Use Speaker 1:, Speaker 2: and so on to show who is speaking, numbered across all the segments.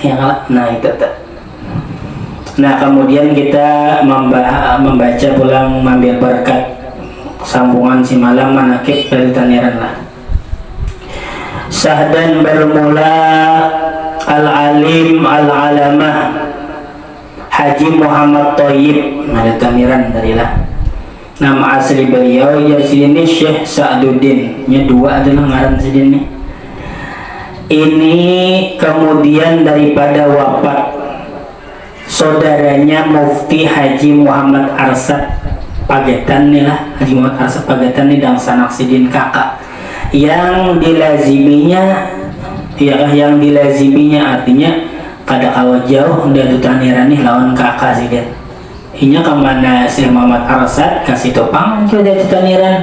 Speaker 1: Ya, nah itu tuh. Nah kemudian kita membaca pulang mengambil berkat sambungan si malam manakib dari Taniran lah. Sahdan bermula al-alim al-alamah Haji Muhammad Thayyib, ada Taniran dari lah. Nama asli beliau ya sini Syekh Sa'duddin, nya dua adalah ngaran sini. Ini kemudian daripada wafat saudaranya Mufti Haji Muhammad Arsad Pagetan nih lah. Haji Muhammad Arsad Pagetan nih dan Sanaksidin kakak yang dilaziminya, ya yang dilaziminya artinya kada kawa jauh dari Taniran nih lawan kakak sih dia. Inya kemana si Muhammad Arsad kasih topang ke dari Taniran.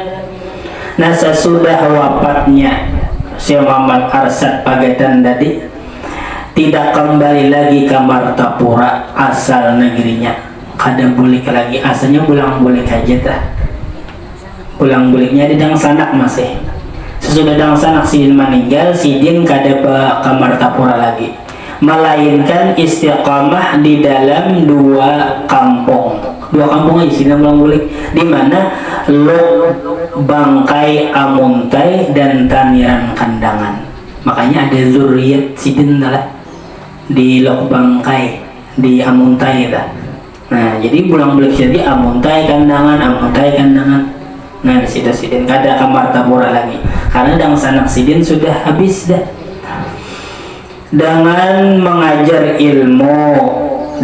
Speaker 1: Nah sesudah wafatnya si Muhammad Arsad Pagetan tadi tidak kembali lagi ke Martapura asal negerinya, kada bulik lagi, asalnya pulang-bulik aja dah. Pulang-buliknya di Dangsanak masih. Sesudah Dangsanak Sidin meninggal, Sidin kada ke Martapura lagi, melainkan istiqamah di dalam dua kampung aja Sidin pulang-bulik, di mana Lok Bangkai Amuntai dan Taniran Kandangan. Makanya ada zuriat Sidin lah di Lok Bangkai di Amuntai dah. Nah jadi pulang-bulik jadi Amuntai Kandangan. Nah di situ Sidin kada ke Martapura lagi karena Dangsanak Sidin sudah habis dah. Dengan mengajar ilmu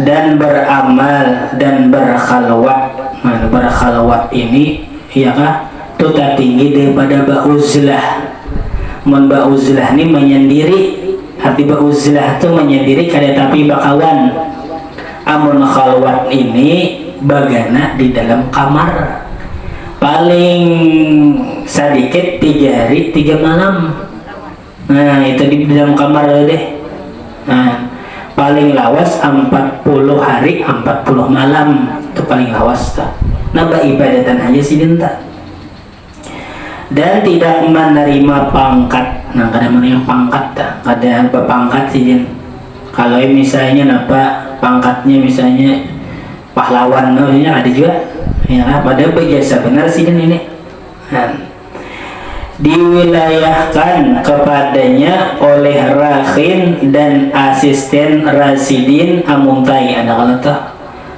Speaker 1: dan beramal dan berkhalwat. Nah berkhalwat ini ya kah tuta tinggi daripada ba'uzlah. Ba'uzlah ini menyendiri, arti ba'uzlah itu menyendiri kada tapi bakawan. Amun khalwat ini bagana di dalam kamar paling sedikit 3 hari 3 malam. Nah itu di dalam kamar deh. Nah paling lawas 40 hari 40 malam itu paling lawas tak. Nambah ibadatan aja sih dinta. Dan tidak menerima pangkat. Nah kada menerima pangkat tak, kada berpangkat sih din. Kalau misalnya napa pangkatnya misalnya pahlawan, namanya ada juga ya, pada berjasa benar sih din ini. Nah, diwilayahkan kepadanya oleh Rakhin dan asisten Rasidin Amuntai. Ada kalau tak,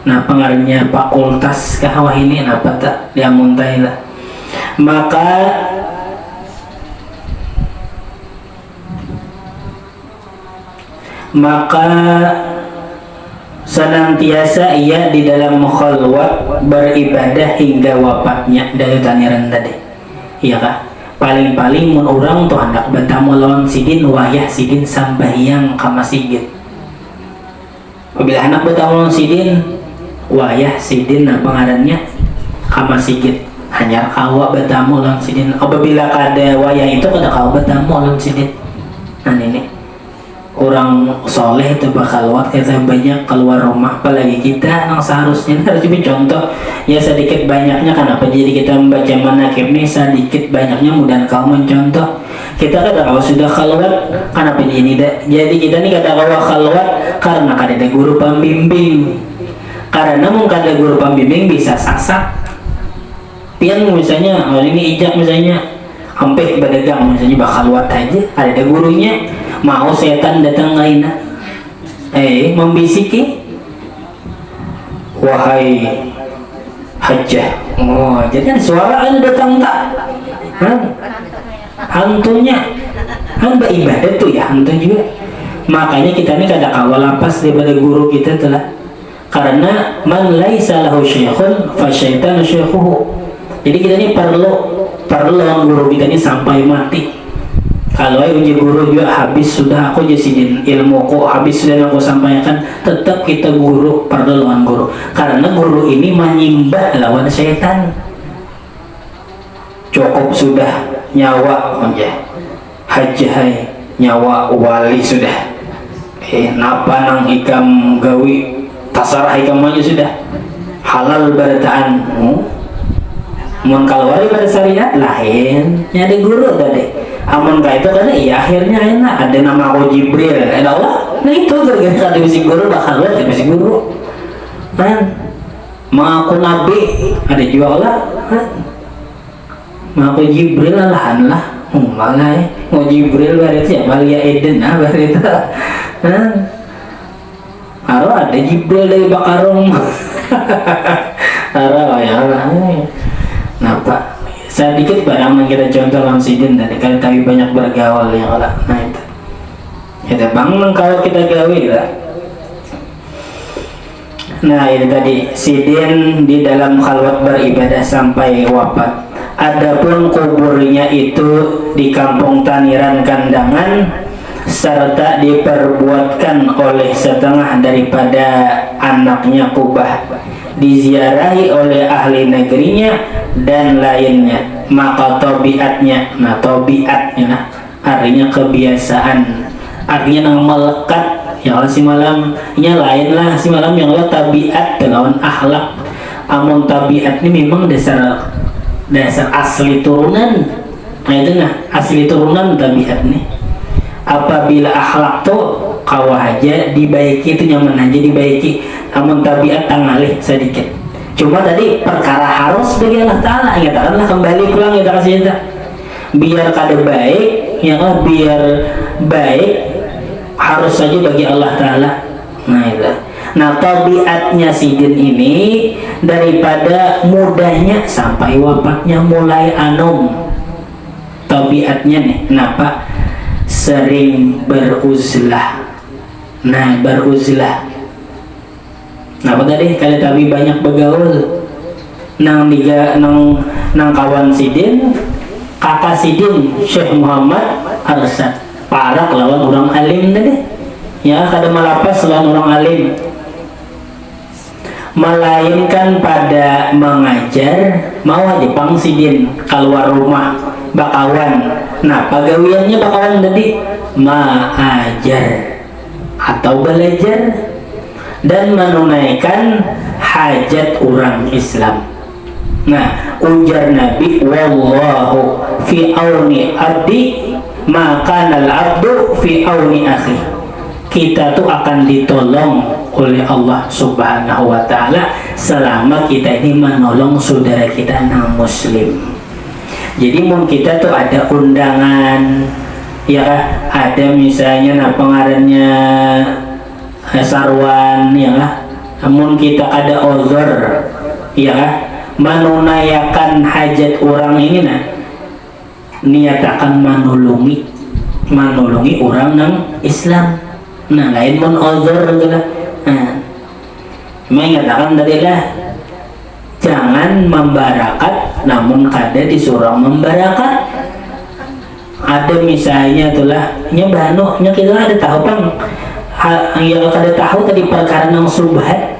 Speaker 1: nah pengaruhnya fakultas kahwah ini apa tak di Amuntai lah. Maka senantiasa ia di dalam khalwat beribadah hingga wafatnya dari Taniran tadi. Iya kah? Paling-paling mun urang tuh hendak bertamu lawan Sidin wayah Sidin sambahyang ka masjid. Apabila hendak bertamu lawan Sidin wayah Sidin nah pengarannya ka masjid. Hanya kawa bertamu lawan Sidin. Apabila kada wayah itu kada kawa bertamu lawan Sidin. Nah ini orang soleh itu bakal lewat kita banyak keluar rumah, apalagi kita yang seharusnya harus lebih contoh ya sedikit banyaknya. Kenapa jadi kita membaca manakib ini sedikit banyaknya mudah kau mencontoh. Kita kada kau sudah keluar kenapa ini jadi kita nih kada kau keluar karena kada ada guru pembimbing. Karena mungkin ada guru pembimbing bisa sasak pian misalnya hari ini ijak misalnya hampir berdagang misalnya bakal lewat aja ada gurunya. Mau setan datang lainnya membisiki wahai hajah. Oh jadi kan suara ada datang tak hantunya hamba ibadah tuh ya hantu juga. Makanya kita ini kada kawal lapas daripada guru kita telah, karena man laisa lahu syekhun fa syaitanu syekhuhu. Jadi kita ini perlu guru kita ini sampai mati. Kalau uji guru juga habis sudah aku jadi ilmu kok habis sudah aku sampaikan, tetap kita guru perlu lawan guru, karena guru ini menyembah lawan setan. Cukup sudah nyawa aja hajah nyawa wali sudah napa nang ikam gawi tasarah ikam aja sudah halal barataan. Mun kalau wali pada syariat lain nyari guru tadi. Amun kah itu karena iya akhirnya enak ada nama aku Jibril, ada Allah Nah itu gara-gara kata bisi guru bakal lihat bisi guru kan mengaku nabi ada juga lah kan mengaku Jibril lah malah mau Jibril berarti ya Malia Eden berarti kan harus ada Jibril dari Bakarong harus ya lah napa sedikit barang yang kita contoh langsung tadi kan kami banyak bergaul ya lah nah itu kita bangun kalau kita gawe lah. Nah ini tadi Sidin di dalam khalwat beribadah sampai wafat. Adapun kuburnya itu di kampung Taniran Kandangan serta diperbuatkan oleh setengah daripada anaknya Kubah, diziarahi oleh ahli negerinya dan lainnya. Maka tobiatnya, nah tobiatnya artinya kebiasaan, artinya yang melekat ya si malamnya lain lah si malam yang lah tabiat lawan akhlak. Amun tabiat ini memang dasar asli turunan. Nah itu nah asli turunan tabiat nih. Apabila akhlak tuh kawah aja dibaiki itu nyaman aja dibaiki. Amun tabiat tangalih sedikit. Cuma tadi perkara harus bagi Allah Ta'ala ya lah kembali pulang kita kasih kita biar kada baik ya kan biar baik harus saja bagi Allah Ta'ala. Nah itu. Nah tabiatnya Sidin ini daripada mudahnya sampai wafatnya mulai anom. Tabiatnya nih kenapa? Sering beruzlah. Nah beruzlah. Nah apa tadi? Kali tabi banyak bergaul. Nang kawan Sidin, kakak Sidin Syekh Muhammad Arsad. Parak lawan orang alim tadi ya kada malapas lawan orang alim melainkan pada mengajar mau aja pang Sidin keluar rumah bakawan. Nah pagawiannya bakawan tadi mengajar atau belajar dan menunaikan hajat orang Islam. Nah ujar Nabi wallahu fi auni abdi maka al-abdu fi auni akhi. Kita tuh akan ditolong oleh Allah Subhanahu wa taala selama kita ini menolong saudara kita yang muslim. Jadi mungkin kita tuh ada undangan ya ada misalnya pengarannya sarwan ya namun kita ada uzur ya menunaikan hajat orang ini niat akan menolongi orang nang Islam. Nah lain pun uzur lah. Nah, mengatakan tadi lah jangan membarakat namun kada disuruh membarakat. Ada misalnya itulah nyebano nya kita ada tahu bang yang kada tahu tadi perkara nang subhat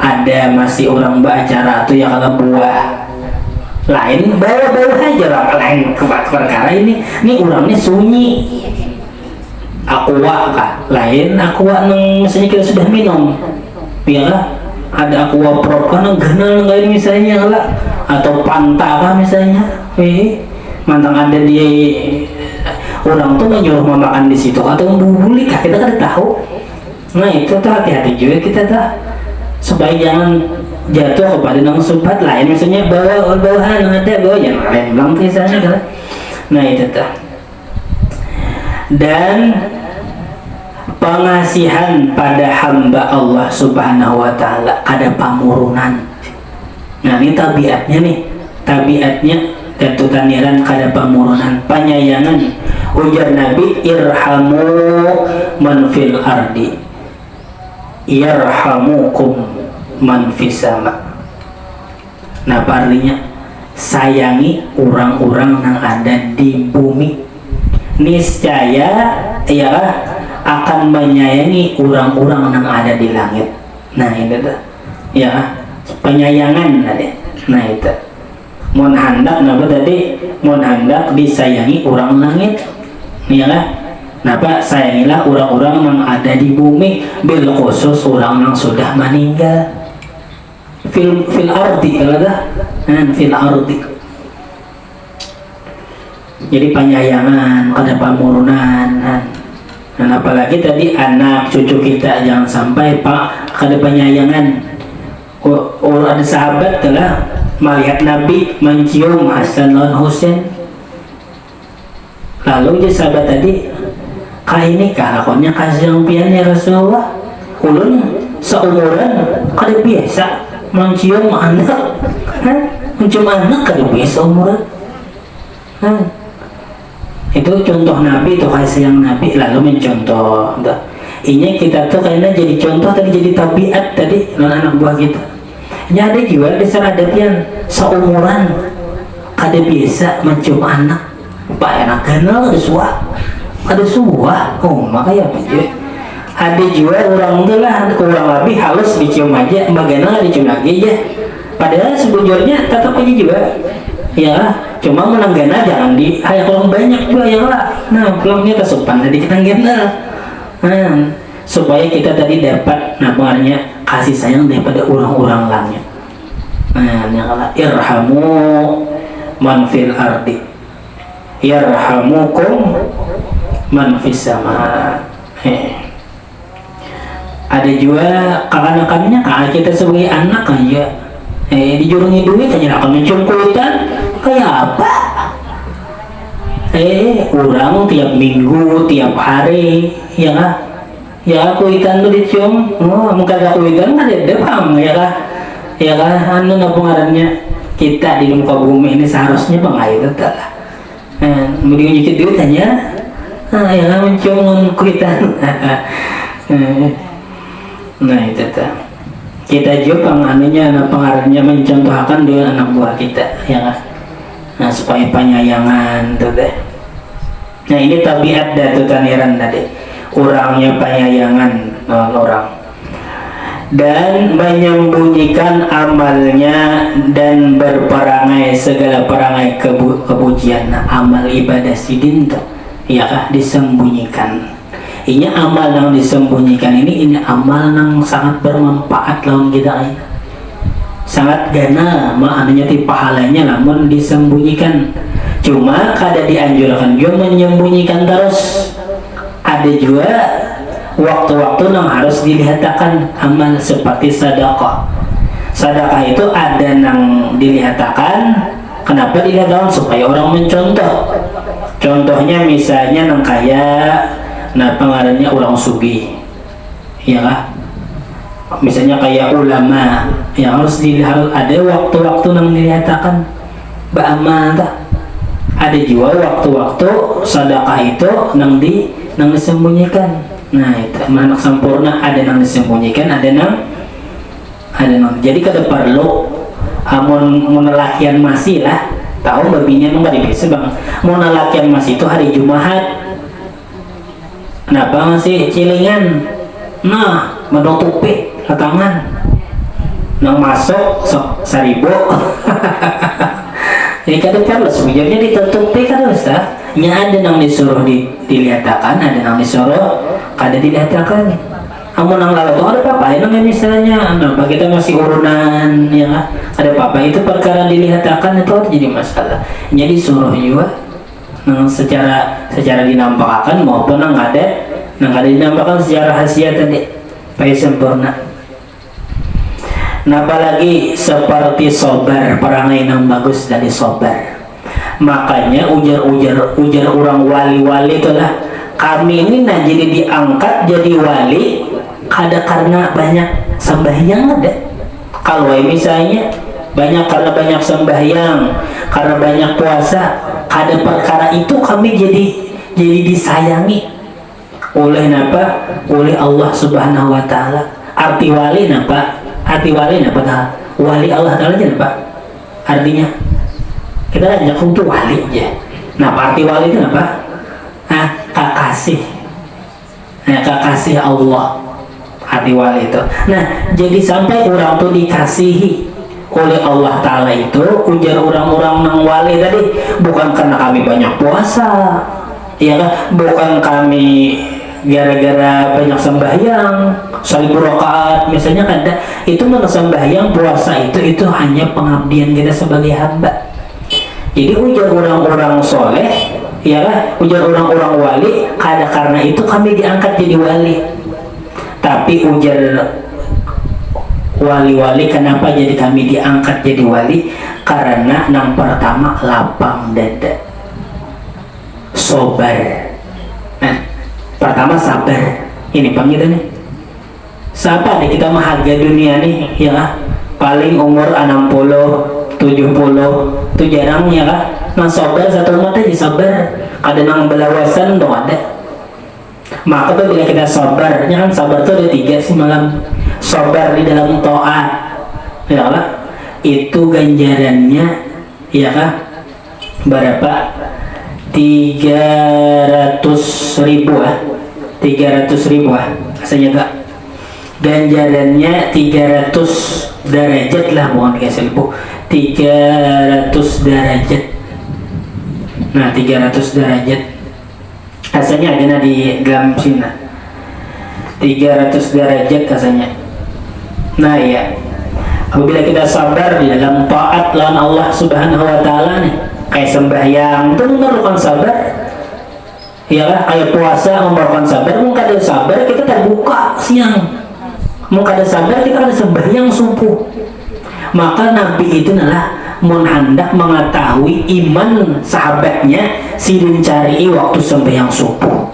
Speaker 1: ada masih orang beracara tuh yang kalau buah lain bawa aja lah lain perkara ini orangnya sunyi aqua kah lain aqua nang misalnya kita sudah minum ya lah ada aqua prop kan nang ganal nggak ini misalnya lah atau panta kah misalnya mantang ada di orang tuh menyuruh makan di situ atau membuli kah kita kan tahu. Nah itu tuh hati-hati juga kita tuh supaya jangan jatuh kepada nang subhat lain misalnya bawahan ada bawa jangan lain bilang kisahnya kan. Nah itu tuh dan pengasihan pada hamba Allah Subhanahu wa taala ada pamurunan. Nah ini tabiatnya Datu Taniran kada pamurunan panyayangan. Ujar Nabi irhamu man fil ardi yarhamukum man fis sama. Nah artinya sayangi orang-orang yang ada di bumi niscaya ya akan menyayangi orang-orang yang ada di langit. Nah itu tuh ya penyayangan tadi. Nah itu mohon hendak napa tadi mohon hendak disayangi orang langit ya lah. Napa sayangilah orang-orang yang ada di bumi bil khusus orang yang sudah meninggal fil ardi kalau dah fil ardi. Jadi penyayangan pada pamurunan Dan apalagi tadi anak cucu kita, jangan sampai pak kada penyayangan. Ada sahabat telah melihat Nabi mencium Hasan dan Husain, lalu je sahabat tadi, kah ini kah lakonnya kasih pian ya Rasulullah, ulun seumuran kada biasa mencium anak, mencium anak kada biasa umuran. Itu contoh Nabi, itu kasih yang Nabi lalu mencontoh. Ini kita tuh kayaknya jadi contoh tadi, jadi tabiat tadi anak buah kita. Ini ada juga dasar adabian seumuran kada biasa mencium anak. Pak enak kenal ada suah. Oh makanya apa je? Ada juga orang tu lah kurang lebih halus dicium aja, bagaimana dicium lagi aja. Padahal sebujurnya tetap aja juga. Ya, cuma menanggana jangan di hayang orang banyak juga ya lah. Nah, kalau kita sopan tadi kita gana. Supaya kita tadi dapat pengaruhnya kasih sayang daripada orang-orang lainnya. Yang Allah irhamu man fil ardi yarhamukum man fis sama. Ada juga kakak-kakaknya kakak kita sebagai anak aja. Dijurungi duit aja akan mencium kuitan kayak apa? Orang tiap minggu, tiap hari, ya kah? Ya kuitan tuh dicium, muka ada kuitan ada depam, ya kah? Ya kah? Anu apa ngarannya? Kita di muka bumi ini seharusnya pengair tetap lah. Kemudian nyicit duit aja, ya kah mencium kuitan. Nah itu tuh. Kita juga pengaruhnya mencontohkan dengan anak buah kita, ya kan? Nah supaya penyayangan tuh deh. Nah ini tabiat datu taniran tadi, orangnya penyayangan orang dan menyembunyikan amalnya dan berperangai segala perangai kepujian. Nah, amal ibadah sidin tuh, ya kan? Disembunyikan. Ini amal yang disembunyikan ini amal yang sangat bermanfaat lawan kita ini. Sangat gana maknanya ti pahalanya namun disembunyikan. Cuma kada dianjurkan juga menyembunyikan terus. Ada juga waktu-waktu yang harus dilihatkan amal seperti sedekah. Sedekah itu ada yang dilihatkan. Kenapa dilihatkan? Supaya orang mencontoh. Contohnya misalnya yang kayak pengaruhnya orang sugi, ya kah? Misalnya kayak ulama yang harus dilihat, ada waktu-waktu yang dilihatkan ba'amal. Ada juga waktu-waktu sedekah itu yang disembunyikan. Nah itu anak sempurna, ada yang disembunyikan, ada yang jadi kada perlu mau latihan masih lah tahu babinya emang gak bisa bang mau latihan masih itu hari Jumat. Kenapa masih cilingan? Nah, medong tupi tangan nang masuk sok 1000. Jadi kada perlu sebenarnya ditutupi kada usah. Nya ada nang disuruh dilihatkan, ada nang disuruh kada dilihatkan. Amun nang lalu tuh ada apa-apa nang misalnya kenapa kita masih urunan ya kan? Ada apa-apa itu perkara dilihatkan itu jadi masalah. Jadi suruh juga secara dinampakkan maupun nang ada dinampakkan secara rahasia tadi supaya sempurna. Nah apalagi seperti sobar, perangai yang bagus dari sobar. Makanya ujar orang wali-wali itulah kami ini jadi diangkat jadi wali kada karena banyak sembahyang ada. Kalau misalnya karena banyak sembahyang, karena banyak puasa, kada perkara itu kami jadi disayangi oleh Allah Subhanahu wa taala. Arti wali napa? Wali Allah taala napa? Artinya kita ajak untuk wali aja. Nah, arti wali itu apa? Kekasih. Nah, kekasih Allah. Arti wali itu. Nah, jadi sampai orang tuh dikasihi oleh Allah Ta'ala itu ujar orang-orang nang wali tadi bukan karena kami banyak puasa, ya kan? Bukan kami gara-gara banyak sembahyang 1000 rakaat misalnya kada. Itu mana sembahyang puasa itu hanya pengabdian kita sebagai hamba. Jadi ujar orang-orang soleh Ya lah, ujar orang-orang wali, karena itu kami diangkat jadi wali. Tapi ujar wali-wali, kenapa jadi kami diangkat jadi wali? Karena yang pertama lapang dada, sobar. Nah, pertama sabar. Ini panggil nih. Siapa nih kita mahaga dunia nih, ya paling umur 60, 70, itu jarang ya kah? Nah sabar satu umat aja sabar. Ada nang belawasan dong ada. Maka tuh bila kita sabar, kan sabar tuh ada 3 sih malam. Sabar di dalam taat, ya kah? Itu ganjarannya, ya kah? Berapa? 300.000 ah. 300.000 ah. Rasanya gak? Ganjarannya 300 derajat lah, bukan 3.000, 300 derajat. Nah 300 derajat rasanya ada di dalam sini 300 derajat rasanya. Nah ya, apabila kita sabar di dalam taat lawan Allah subhanahu wa ta'ala nih, kayak sembahyang itu memerlukan sabar, ya kayak puasa memerlukan sabar. Mungkin ada sabar kita terbuka siang, mungkin ada sabar kita ada sembahyang subuh. Maka Nabi itu adalah hendak mengetahui iman sahabatnya, sidin cari waktu sembahyang subuh.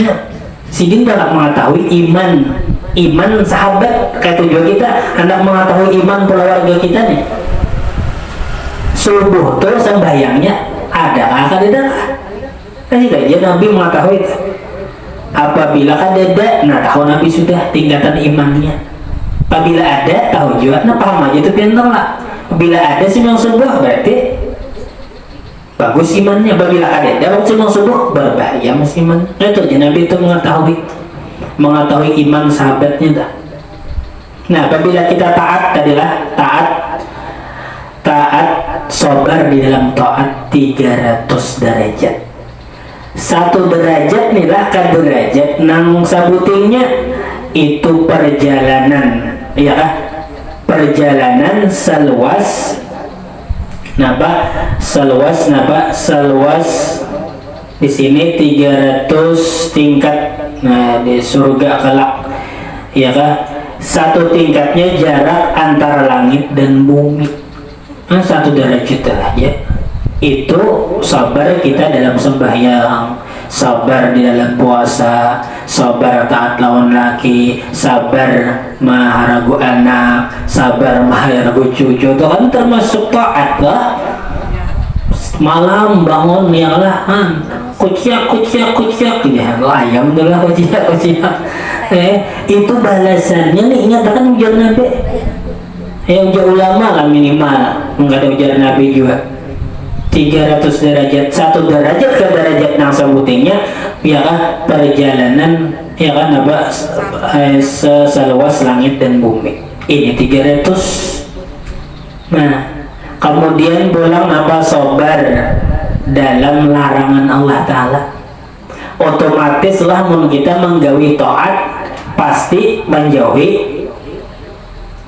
Speaker 1: Nah, sidin hendak mengetahui iman sahabat, kayak tujuan kita hendak mengetahui iman keluarga kita nih. Subuh tuh sembahyangnya ada tidak? Kasih aja Nabi mengetahui itu. Apabila ada, nah tahu Nabi sudah tingkatan imannya. Apabila ada, tahu juga, nah paham aja itu pintar lah. Bila ada simbang subuh berarti bagus imannya. Apabila ada simbang subuh berbahaya mas iman. Nah, itu aja Nabi itu mengetahui iman sahabatnya dah. Nah apabila kita taat tadilah taat sabar di dalam taat 300 derajat. 1 derajat nilah kan derajat nang sabutingnya itu perjalanan, ya perjalanan seluas di sini 300 tingkat. Nah di surga kelak, ya kah? 1 tingkatnya jarak antara langit dan bumi. Nah 1 derajat aja. Itu sabar kita dalam sembahyang, sabar di dalam puasa, sabar taat lawan laki, sabar maharagu anak, sabar maharagu cucu, itu kan termasuk taat lah. Malam bangun ya lah, kuciak ya ayam dulu kuciak. Itu balasannya nih, nyatakan ujar Nabi. Ujar ulama lah minimal, enggak ada ujar Nabi juga. 300 derajat, 1 derajat ke derajat nang sebutingnya, ya kan perjalanan, ya kan apa seluas langit dan bumi. Ini 300. Nah kemudian pulang apa sabar dalam larangan Allah Ta'ala. Otomatislah kita menggawi taat pasti menjauhi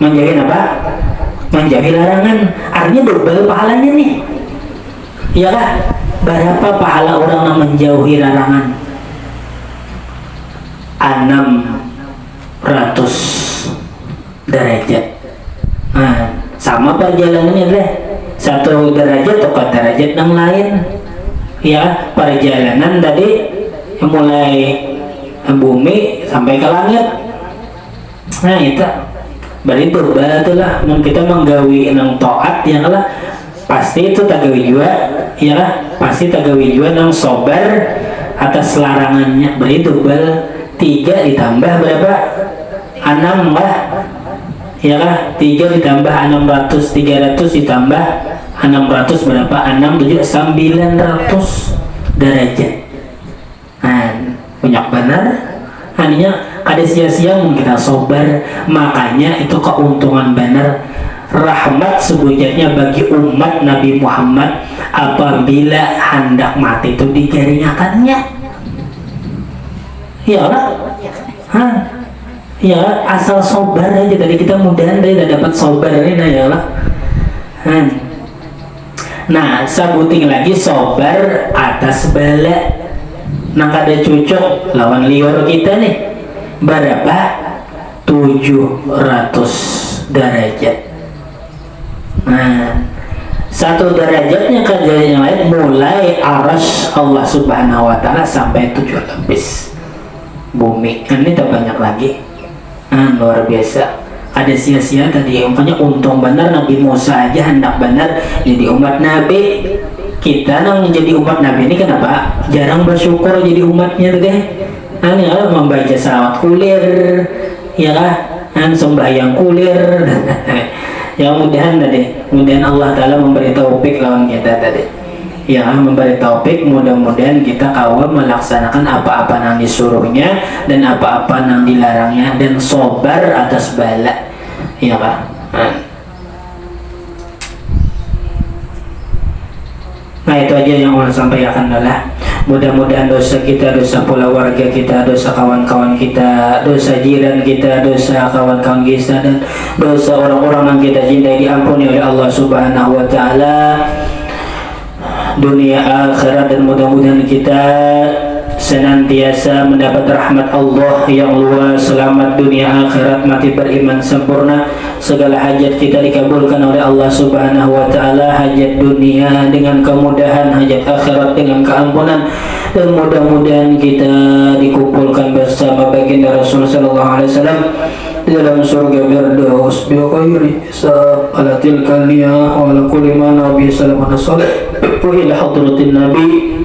Speaker 1: apa? Menjauhi larangan. Artinya double pahalanya nih. Iyalah, berapa pahala orang yang menjauhi larangan? 600 derajat. Nah, sama perjalanannya deh. 1 derajat atau derajat yang lain. Ya, perjalanan tadi mulai bumi sampai ke langit. Nah, itu berarti berbatulah kita menggawi nang taat yang lah pasti itu tagawi juga, ya lah pasti tagawi juga nang sobar atas larangannya. Berarti double 3 ditambah berapa? 6 lah, ya lah 3 ditambah 600, 300 ditambah 600 berapa? 6 7 900 derajat. Nah, banyak benar. Hanya ada sia-sia kita sobar, makanya itu keuntungan benar, rahmat sebujatnya bagi umat Nabi Muhammad apabila hendak mati itu digeringakannya. Ya lah, ya asal sobar aja. Tadi kita mudahan dari dapat sobar ini, ya lah. Nah, sabuting lagi sobar atas bala. Nah, kada cocok lawan lior kita nih. Berapa? 700 derajat. Nah, satu derajatnya kan dari yang lain mulai aras Allah Subhanahu wa taala sampai 7 lapis bumi. Ini tak banyak lagi. Nah, luar biasa. Ada sia-sia tadi, umpamanya untung benar Nabi Musa aja hendak benar jadi umat Nabi. Kita nang menjadi umat Nabi ini kenapa jarang bersyukur jadi umatnya tuh deh. Nah, ini kalau membaca salawat kulir, ya lah, kan sembahyang kulir. Ya mudahan tadi, mudahan Allah Taala memberi taufik lawan kita tadi. Ya, memberi taufik, mudah-mudahan kita kawal melaksanakan apa-apa yang disuruhnya dan apa-apa yang dilarangnya dan sobar atas bala. Ya kan? Nah, itu aja yang Allah sampaikan adalah mudah-mudahan dosa kita, dosa pula warga kita, dosa kawan-kawan kita, dosa jiran kita, dosa kawan-kawan kita, dan dosa orang-orang yang kita cintai diampuni oleh Allah Subhanahu wa taala dunia akhirat, dan mudah-mudahan kita senantiasa mendapat rahmat Allah yang luas, selamat dunia akhirat, mati beriman sempurna, segala hajat kita dikabulkan oleh Allah Subhanahu wa taala, hajat dunia dengan kemudahan, hajat akhirat dengan keampunan, dan mudah-mudahan kita dikumpulkan bersama baginda Rasul sallallahu alaihi wasallam di dalam surga Firdaus bi ghairi hisab ala tilkal niyah wa ala kulli ma nabi sallallahu alaihi wasallam wa ila hadratin nabi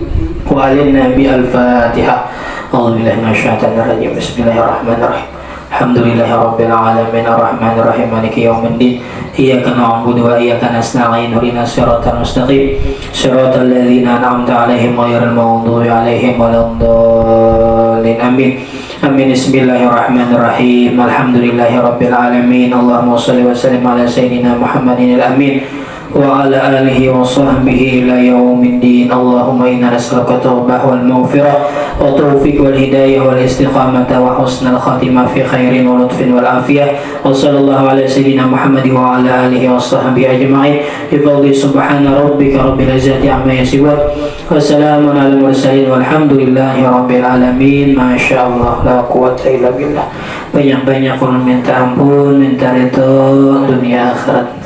Speaker 1: wa alin nabi al-fatihah. A'udzubillahi minasyaitonir rajim. Bismillahirrahmanirrahim. Alhamdulillahi rabbil alamin arrahmanir rahim maliki yaumiddin iyyaka na'budu wa iyyaka nasta'in ihdinas siratal mustaqim siratal ladzina an'amta 'alaihim ghairil maghdubi 'alaihim waladdallin. Amin. Amin. Bismillahirrahmanirrahim. Alhamdulillahi rabbil alamin. Allahumma shalli wa sallim ala sayyidina Muhammadin al-amin wa ala alihi wa sahbihi ila yaumiddin. Allahumma inna nas'aluka tawbah wal maghfirah wa taufiq wal hidayah wal istiqamata wa husnal khatimah fi khairin wa lutfin wal afiyah. Wa sallallahu ala sayyidina Muhammad wa ala alihi wa sahbihi ajma'in. Bi fadli subhana rabbika rabbil izzati amma yasifun wa salamun alal mursalin walhamdulillahi rabbil alamin. Masyaallah, la quwwata illa billah. Banyak-banyak minta ampun, minta ridho dunia akhirat.